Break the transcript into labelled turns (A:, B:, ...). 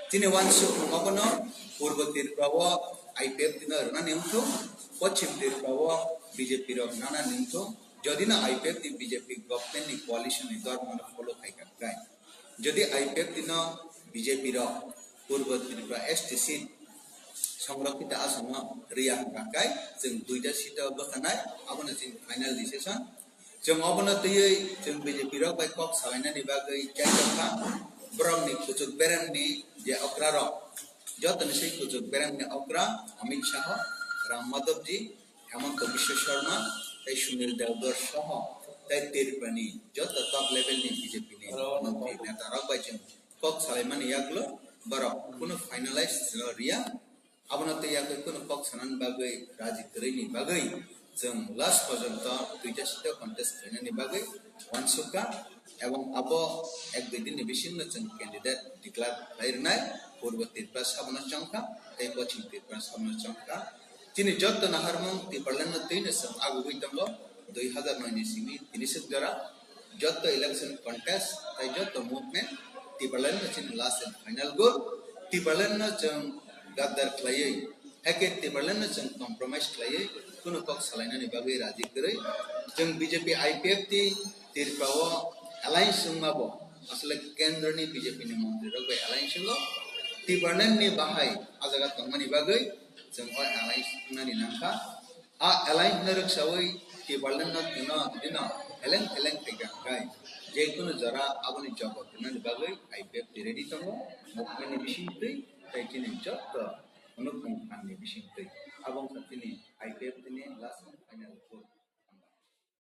A: Tini wansuk ngokono purbo tirprawo IPF dina rana nimto pachim tirprawo BJP rok nana nimto jodina IPF di BJP government ni coalition ni debbarma follow khaika gai jodi IPF dina BJP rok purbo tirpra STC সংরক্ষিত আসন রিয়া কাকাই जों দুইটা seat বখানাय abona जों final decision जों abona tei जों BJP rok bai kok salainani bagai jaitaka bromni kujuk beramni je okra rok jotoni sei kujuk beramni okra Amit Shah Ram Madhavji Hemant Biswa Sharma tei Sunil Devdor soho tei tirpani joto top level ni BJP ni mantri neta rok bai जों kok salaimani yaglo borok kuno finalize ria abona tei yakai kuno kok sanan bagai raji ni bagai जों last পর্যন্ত দুইটা সিটে contest খাইনানি বাগै ওয়ানসুকা এবং আবো এক দুই দিন বিশিন্ন जों ক্যান্ডিডেট ডিক্লেয়ার খাইরনাय পূর্ব ত্রিপুরা সাবনা চংকা তৈ পশ্চিম ত্রিপুরা সাবনা চংকা তিনি যত নাহারমং ত্রিপুরালেন তৈনে जों আগুবৈ দंग 2009 नि सिमी तिनिसक जरा যত ইলেকশন কন্টেস্ট তৈ যত মুভমেন্ট ত্রিপুরালেন চিনি লাস্ট এন্ড ফাইনাল গোল ত্রিপুরালেন जों গাদ্দার খাইयै একে ত্রিপুরালেন जों compromise খাইयै kuno kok salainani bagai raji gerai जों BJP IPF ti tirpawo alliance sungmabo asle kendra ni BJP ni mantri rok bai alliance sungo tibarnan ni bahai ajaga tongmani bagai जों oi alliance nani nangka a alliance narok sawai tibarnan na tino dina eleng tega gai je kuno jara aboni jawab nani bagai IPF ti ready tongo movement ni bisintei tai kini jot অনুপ্রাণিত বিশিষ্ট এবং তিনি IPF তিনি last final